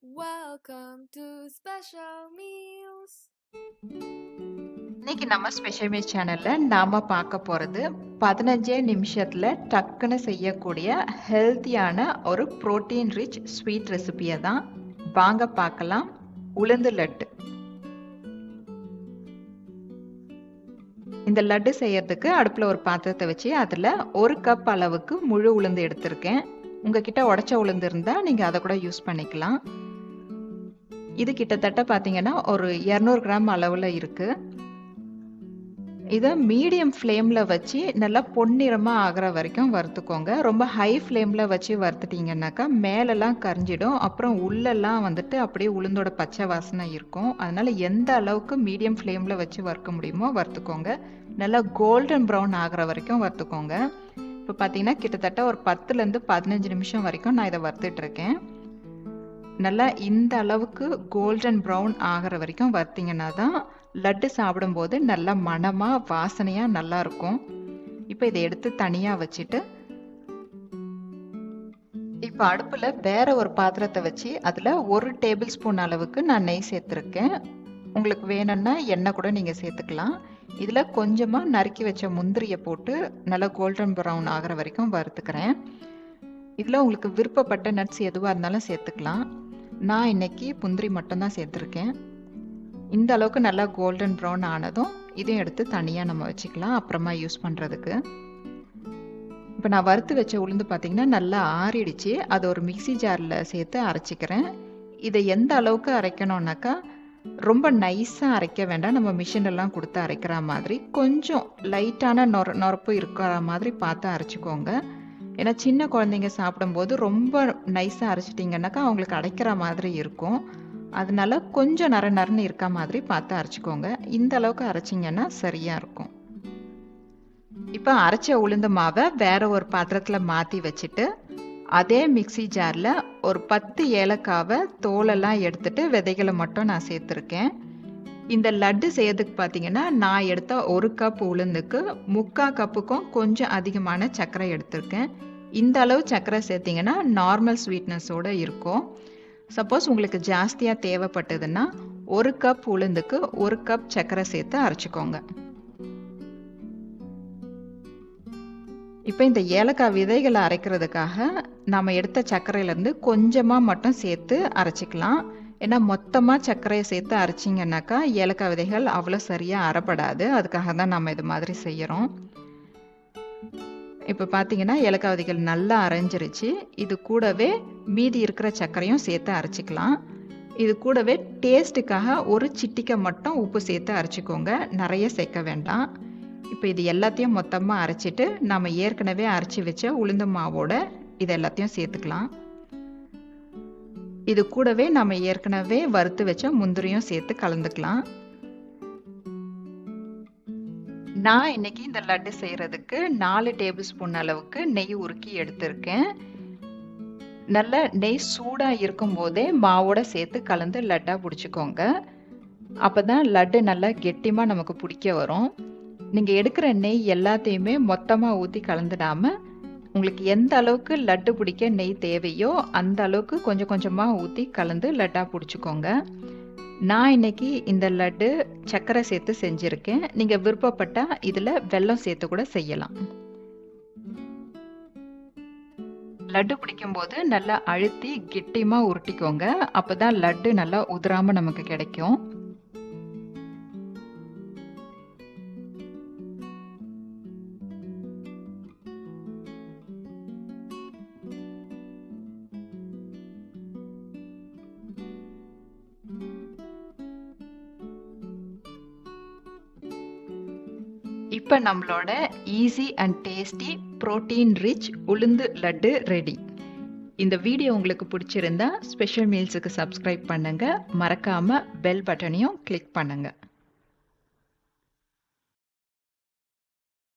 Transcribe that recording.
Welcome to Special Meals. இன்னைக்கு நம்ம special meals சேனல்ல நாம பார்க்க போறது 15 நிமிஷத்துல டக்குன்னு செய்யக்கூடிய ஹெல்த்தியான ஒரு புரோட்டீன் ரிச் ஸ்வீட் ரெசிபியை தான் வாங்க பார்க்கலாம். உளுந்து லட்டு. இந்த லட்டு செய்யறதுக்கு அடுப்புல ஒரு பாத்திரத்தை வச்சு அதுல 1 கப் அளவுக்கு முழு உளுந்து எடுத்திருக்கேன். உங்ககிட்ட உடைச்ச உளுந்து இருந்தா நீங்க அதை கூட யூஸ் பண்ணிக்கலாம். இது கிட்டத்தட்ட பார்த்தீங்கன்னா ஒரு 200 கிராம் அளவில் இருக்கு. இதை மீடியம் ஃப்ளேமில் வச்சு நல்லா பொன்னிறமாக ஆகிற வரைக்கும் வறுத்துக்கோங்க. ரொம்ப ஹை ஃப்ளேமில் வச்சு வறுத்துட்டிங்கன்னாக்கா மேலெல்லாம் கரிஞ்சிடும். அப்புறம் உள்ளெல்லாம் வந்துட்டு அப்படியே உளுந்தோட பச்சை வாசனை இருக்கும். அதனால் எந்த அளவுக்கு மீடியம் ஃப்ளேமில் வச்சு வறுக்க முடியுமோ வறுத்துக்கோங்க. நல்லா கோல்டன் ப்ரௌன் ஆகிற வரைக்கும் வறுத்துக்கோங்க. இப்போ பார்த்தீங்கன்னா கிட்டத்தட்ட ஒரு 10லேருந்து 15 நிமிஷம் வரைக்கும் நான் இதை வறுத்துட்ருக்கேன். நல்லா இந்த அளவுக்கு கோல்டன் ப்ரௌன் ஆகிற வரைக்கும் வறுத்தீங்கன்னா தான் லட்டு சாப்பிடும்போது நல்லா மணமாக வாசனையாக நல்லா இருக்கும். இப்போ இதை எடுத்து தனியாக வச்சுட்டு இப்போ அடுப்பில் வேற ஒரு பாத்திரத்தை வச்சு அதில் 1 டேபிள் ஸ்பூன் அளவுக்கு நான் நெய் சேர்த்துருக்கேன். உங்களுக்கு வேணும்னா எண்ணெய் கூட நீங்கள் சேர்த்துக்கலாம். இதில் கொஞ்சமாக நறுக்கி வச்ச முந்திரியை போட்டு நல்லா கோல்டன் ப்ரௌன் ஆகிற வரைக்கும் வறுத்துக்கிறேன். இதில் உங்களுக்கு விருப்பப்பட்ட நட்ஸ் எதுவாக இருந்தாலும் சேர்த்துக்கலாம். நான் இன்னைக்கு முந்திரி மட்டும்தான் சேர்த்துருக்கேன். இந்த அளவுக்கு நல்லா கோல்டன் ப்ரௌன் ஆனதும் இதையும் எடுத்து தனியாக நம்ம வச்சுக்கலாம் அப்புறமா யூஸ் பண்ணுறதுக்கு. இப்போ நான் வறுத்து வச்ச உளுந்து பார்த்தீங்கன்னா நல்லா ஆறிடுச்சு. அதை ஒரு மிக்சி ஜாரில் சேர்த்து அரைச்சிக்கிறேன். இதை எந்த அளவுக்கு அரைக்கணும்னாக்கா ரொம்ப நைஸாக அரைக்க வேண்டாம். நம்ம மிஷினெல்லாம் கொடுத்து அரைக்கிற மாதிரி கொஞ்சம் லைட்டான நொரப்பு இருக்கிற மாதிரி பார்த்து அரைச்சிக்கோங்க. ஏன்னா சின்ன குழந்தைங்க சாப்பிடும்போது ரொம்ப நைஸாக அரைச்சிட்டிங்கன்னாக்கா அவங்களுக்கு அடைக்கிற மாதிரி இருக்கும். அதனால கொஞ்சம் நரன்னு இருக்க மாதிரி பார்த்து அரைச்சிக்கோங்க. இந்த அளவுக்கு அரைச்சிங்கன்னா சரியாக இருக்கும். இப்போ அரைச்ச உளுந்து மாவை வேற ஒரு பாத்திரத்தில் மாற்றி வச்சுட்டு அதே மிக்சி ஜாரில் ஒரு 10 ஏலக்காவை தோலெல்லாம் எடுத்துட்டு விதைகளை மட்டும் நான் சேர்த்துருக்கேன். இந்த லட்டு செய்யறதுக்கு பார்த்தீங்கன்னா நான் எடுத்த 1 கப் உளுந்துக்கு 3/4 கப்புக்கும் கொஞ்சம் அதிகமான சர்க்கரை எடுத்திருக்கேன். இந்த அளவு சர்க்கரை சேர்த்திங்கன்னா நார்மல் ஸ்வீட்னஸோடு இருக்கும். சப்போஸ் உங்களுக்கு ஜாஸ்தியாக தேவைப்பட்டதுன்னா 1 கப் உளுந்துக்கு 1 கப் சர்க்கரை சேர்த்து அரைச்சிக்கோங்க. இப்போ இந்த ஏலக்காய் விதைகளை அரைக்கிறதுக்காக நம்ம எடுத்த சர்க்கரையிலேருந்து கொஞ்சமாக மட்டும் சேர்த்து அரைச்சிக்கலாம். ஏன்னா மொத்தமாக சர்க்கரையை சேர்த்து அரைச்சிங்கன்னாக்கா ஏலக்காய் விதைகள் அவ்வளோ சரியாக அரைப்படாது. அதுக்காக தான் நம்ம இது மாதிரி செய்கிறோம். இப்போ பார்த்தீங்கன்னா ஏலக்காய் விதைகள் நல்லா அரைஞ்சிருச்சு. இது கூடவே மீதி இருக்கிற சர்க்கரையும் சேர்த்து அரைச்சிக்கலாம். இது கூடவே டேஸ்ட்டுக்காக ஒரு சிட்டிக்கை மட்டும் உப்பு சேர்த்து அரைச்சிக்கோங்க. நிறைய சேர்க்க வேண்டாம். இப்போ இது எல்லாத்தையும் மொத்தமாக அரைச்சிட்டு நம்ம ஏற்கனவே அரைச்சி வச்ச உளுந்து மாவோட இது எல்லாத்தையும் சேர்த்துக்கலாம். இது கூடவே நம்ம ஏற்கனவே வறுத்து வச்ச முந்திரியும் சேர்த்து கலந்துக்கலாம். நான் இன்னைக்கு இந்த லட்டு செய்யறதுக்கு 4 டேபிள் ஸ்பூன் அளவுக்கு நெய் உருக்கி எடுத்திருக்கேன். நல்ல நெய் சூடாக இருக்கும் போதே மாவோட சேர்த்து கலந்து லட்டாக பிடிச்சிக்கோங்க. அப்போதான் லட்டு நல்லா கெட்டிமாக நமக்கு பிடிக்க வரும். நீங்கள் எடுக்கிற நெய் எல்லாத்தையுமே மொத்தமாக ஊற்றி கலந்துடாமல் உங்களுக்கு எந்த அளவுக்கு லட்டு பிடிக்க நெய் தேவையோ அந்த அளவுக்கு கொஞ்சம் கொஞ்சமாக ஊற்றி கலந்து லட்டாக பிடிச்சிக்கோங்க. நான் இன்னைக்கு இந்த லட்டு சர்க்கரை சேர்த்து செஞ்சுருக்கேன். நீங்கள் விருப்பப்பட்டால் இதில் வெல்லம் சேர்த்து கூட செய்யலாம். லட்டு பிடிக்கும்போது நல்லா அழுத்தி கெட்டியமாக உருட்டிக்கோங்க. அப்போ தான் லட்டு நல்லா உதிராமல் நமக்கு கிடைக்கும். இப்போ நம்மளோட easy and tasty protein rich உளுந்து லட்டு ரெடி. இந்த வீடியோ உங்களுக்கு பிடிச்சிருந்தா ஸ்பெஷல் மீல்ஸுக்கு சப்ஸ்கிரைப் பண்ணுங்க. மறக்காம பெல் பட்டனையும் கிளிக் பண்ணுங்க.